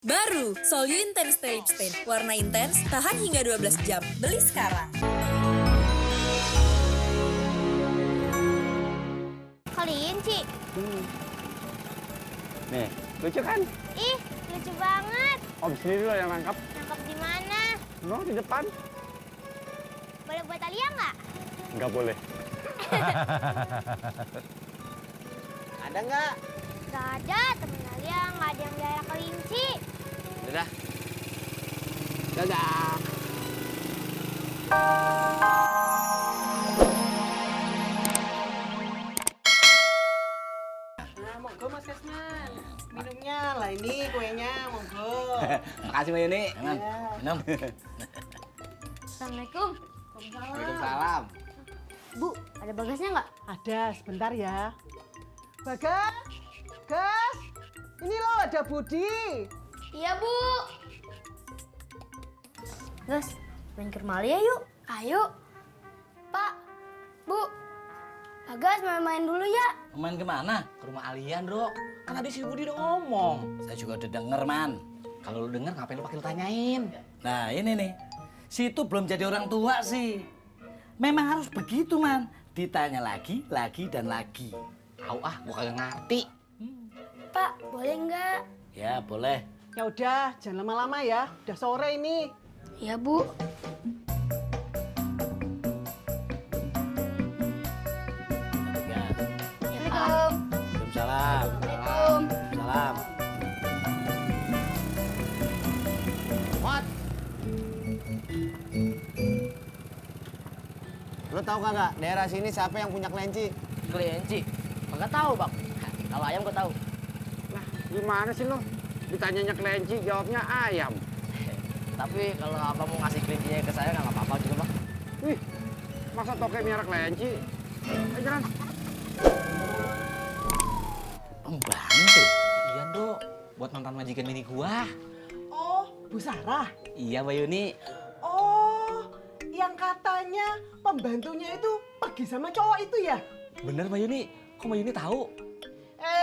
Baru, Solyu Intense Stay Lip Stain. Warna intens, tahan hingga 12 jam. Beli sekarang. Kelinci. Nih, lucu kan? Ih, lucu banget. Om sendiri loh yang nangkap. Nangkap di mana? No, di depan. Boleh buat Alia nggak? Nggak boleh. Ada nggak? Nggak ada, temen Alia nggak ada yang melihara kelinci. Udah. Dadah. Nah, monggo Mas Kasman. Minumnya lah ini kuenya, monggo. Makasih Mbak Yuni. Minum. Assalamualaikum. Waalaikumsalam. Bu, ada bagasnya nggak? Ada, sebentar ya. Bagas, Gas, ini loh ada Budi. Iya, Bu. Gus, main ke rumah Alia yuk. Ayo. Pak, Bu. Bagas main-main dulu ya. Main kemana? Ke rumah Alian, Bro. Kan tadi si Budi udah ngomong. Saya juga udah denger, Man. Kalau lu denger, ngapain lu pakai lu tanyain? Nah, ini nih. Si itu belum jadi orang tua sih. Memang harus begitu, Man. Ditanya lagi, dan lagi. Gua kagak ngerti. Pak, boleh nggak? Ya, boleh. Ya udah, jangan lama-lama ya. Udah sore ini. Iya, Bu. Assalamualaikum. Waalaikumsalam. Assalamualaikum. Salam. What? Lo tau kagak daerah sini siapa yang punya kelinci? Kelinci? Enggak tahu, Bang. Kalau ayam gua tahu. Lah, gimana sih lo? Ditanyanya kelinci, jawabnya ayam. Tapi kalau Abang mau ngasih kelincinya ke saya nggak apa-apa juga, Bang. Wih, masa toke miara kelinci? Ayo jalan. Pembantu? Iya, Dok. Buat mantan majikan mini gua. Oh, Bu Sarah. Iya, Mbak Yuni. Oh, yang katanya pembantunya itu pergi sama cowok itu ya? Bener, Mbak Yuni. Kok Mbak Yuni tahu?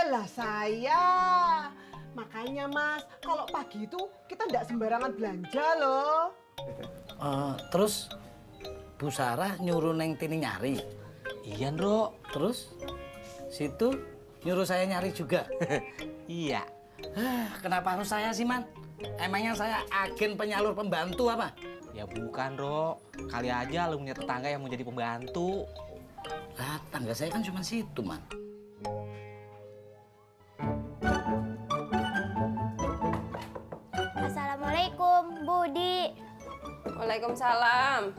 Lah saya. Makanya Mas, kalau pagi itu kita nggak sembarangan belanja loh. Terus Bu Sarah nyuruh Neng Tini nyari? Iya, Dok. Terus situ nyuruh saya nyari juga? Iya. Kenapa harus saya sih, Man? Emangnya saya agen penyalur pembantu apa? Ya bukan, Dok. Kali aja lu punya tetangga yang mau jadi pembantu. Lah, tangga saya kan cuma situ, Man. Assalamualaikum, Budi. Waalaikumsalam.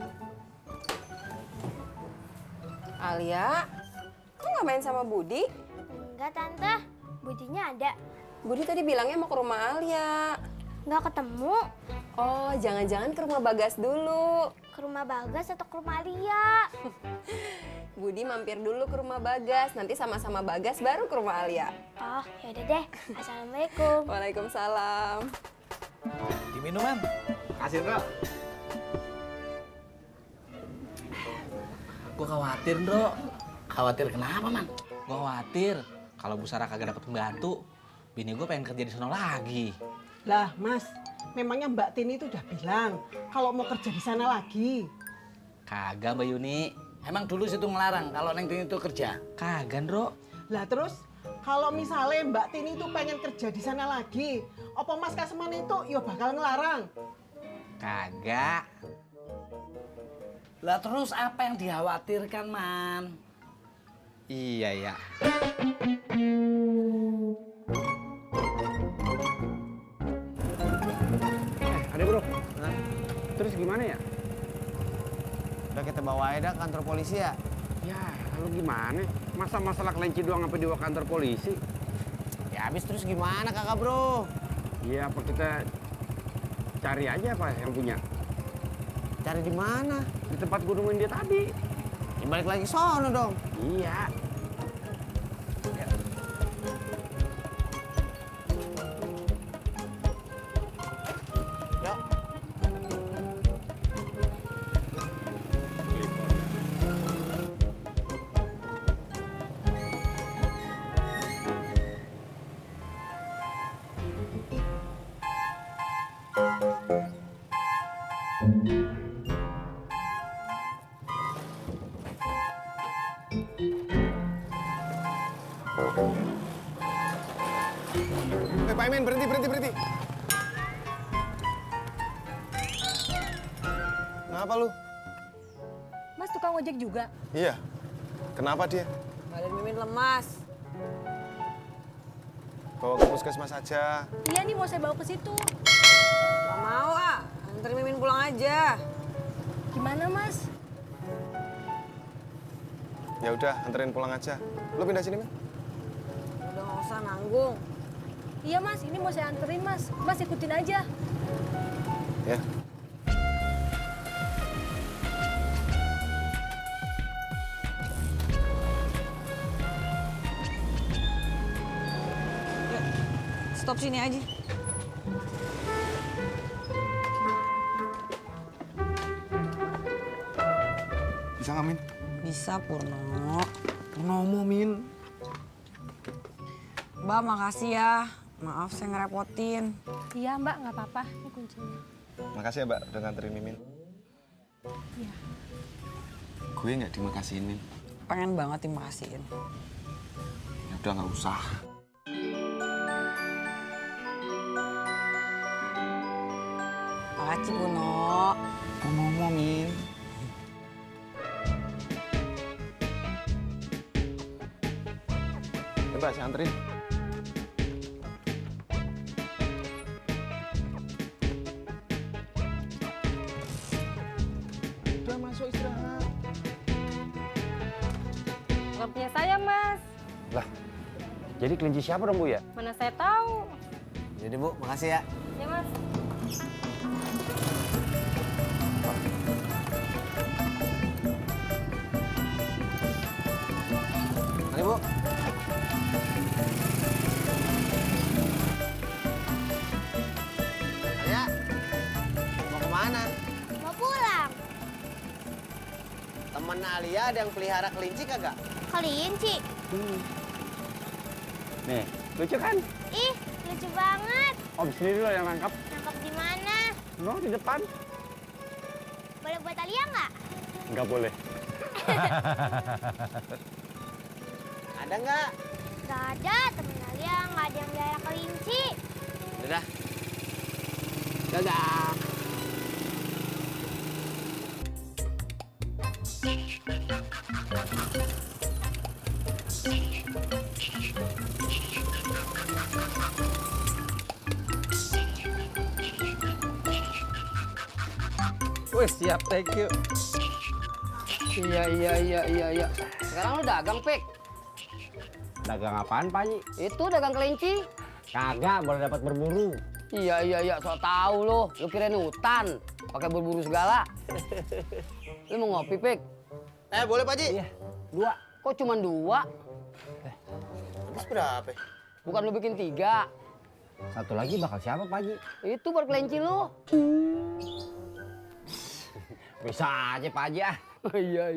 Alia, kok nggak main sama Budi? Enggak, Tante. Budinya ada. Budi tadi bilangnya mau ke rumah Alia. Nggak ketemu. Oh, jangan-jangan ke rumah Bagas dulu. Ke rumah Bagas atau ke rumah Alia? Budi mampir dulu ke rumah Bagas, nanti sama-sama Bagas baru ke rumah Alia. Oh, yaudah deh. Assalamualaikum. Waalaikumsalam. Diminum, Man. Kasih, Bro. Gue khawatir, Bro. Khawatir kenapa, Man? Gue khawatir kalau Bu Sarah kagak dapet pembantu, bini gue pengen kerja di sana lagi. Lah Mas, memangnya Mbak Tini itu udah bilang kalau mau kerja di sana lagi. Kagak, Mbak Yuni. Emang dulu situ ngelarang kalau Neng Tini itu kerja? Kagak, Bro. Lah terus kalau misalnya Mbak Tini itu pengen kerja di sana lagi, apa Mas Kasman itu ya bakal ngelarang? Kagak. Lah terus apa yang dikhawatirkan, Man? Iya, ya. Ada bro. Terus gimana ya? Udah kita bawa aja dah ke kantor polisi ya. Ya, lalu gimana? Masa masalah kelinci doang sampai dibawa kantor polisi? Ya habis terus gimana kakak bro? Iya, apa kita cari aja apa yang punya? Cari di mana? Di tempat gue nemuin dia tadi. Ya balik lagi sono dong. Iya. Yuk. Pak Imin, berhenti. Kenapa lu? Mas tukang ojek juga? Iya. Kenapa dia? Badan Mimin lemas. Bawa ke puskesmas aja. Iya nih mau saya bawa ke situ. Gak mau anterin Mimin pulang aja. Gimana Mas? Ya udah, anterin pulang aja. Lu pindah sini, Min. Udah gak usah nanggung. Iya Mas, ini mau saya anterin Mas. Mas ikutin aja. Ya. Stop sini aja. Bisa nggak, Min? Bisa, Purno. Purnomo, Min. Mbak, makasih ya. Maaf saya ngerepotin. Iya Mbak, nggak apa-apa. Ini kuncinya. Makasih ya, Mbak, udah nganterin Mimin. Iya. Gue nggak dimakasihin, Min. Pengen banget dimakasihin. Ya udah, nggak usah. Makasih, Purno. Purnomo, Min. Ya, Mbak, saya anterin. Udah masuk istirahat. Bukan punya saya Mas. Lah, jadi kelinci siapa dong Bu ya? Mana saya tahu. Jadi Bu, makasih ya. Ya Mas. Mari Bu. Alia, mau kemana? Mau pulang. Temen Alia ada yang pelihara kelinci kagak? Kelinci. Nih, lucu kan? Ih, lucu banget. Om sendiri loh yang nangkap. Nangkap di mana? No, di depan. Boleh buat Alia nggak? Nggak boleh. Ada nggak? Nggak ada, temen Alia nggak ada yang melihara kelinci. Udah. Dadah. Wih, siap, thank you. Iya. Sekarang lu dagang, Pik. Dagang apaan Pak Haji? Itu dagang kelinci. Kagak, boleh dapat berburu. Iya, sok tahu lu. Lu kirain hutan, pakai berburu segala. Lu mau ngopi, Pik? Boleh Pak Haji? Iya, 2. Kok cuma 2? Terus berapa? Bukan lu bikin 3. Satu lagi bakal siapa Pak Haji? Itu buat kelinci lu. Bisa aja Pak Haji ah. Iya.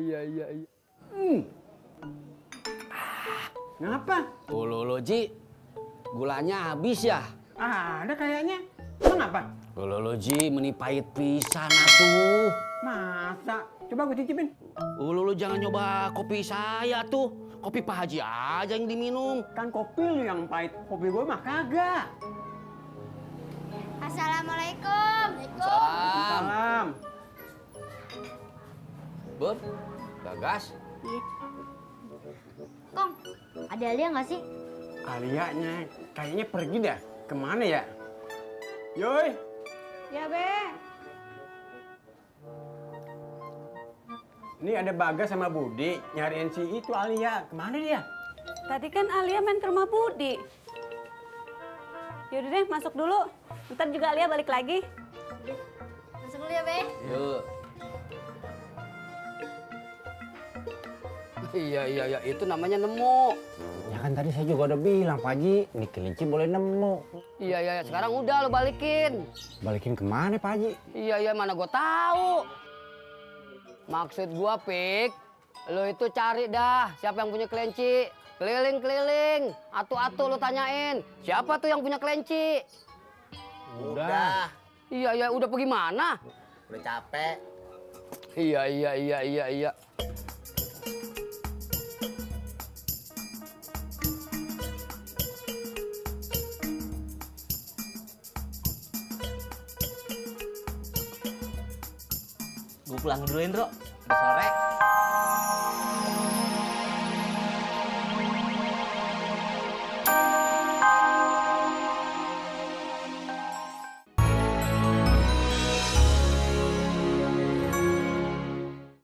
Ngapa? Lo, Ji. Gulanya habis ya? Ada kayaknya. Emang apa? Lo, Ji, menipait pisan atuh. Masa? Coba gue cicipin. Lo jangan nyoba kopi saya tuh. Kopi Pak Haji aja yang diminum. Kan kopi lu yang pahit. Kopi gue mah kagak. Assalamualaikum. Salam. Bud, Bagas. Kong, ada Alia nggak sih? Alianya kayaknya pergi dah. Kemana ya? Yoi. Ya Be. Ini ada Bagas sama Budi nyariin si itu Alia. Kemana dia? Tadi kan Alia main ke rumah Budi. Yaudah deh, masuk dulu. Ntar juga Alia balik lagi. Masuk dulu ya, Be. Yuk. Iya, itu namanya nemu. Ya kan tadi saya juga udah bilang Pak Haji, ini kelinci boleh nemu. Iya, sekarang udah lo balikin. Balikin kemana Pak Haji? Iya, mana gua tahu. Maksud gua, Pik, lo itu cari dah siapa yang punya kelinci. Keliling-keliling, atu-atu lo tanyain, siapa tuh yang punya kelinci? Udah. Iya, udah pergi mana? Udah capek. Iya. Gue pulang duluin, Bro. Udah sore.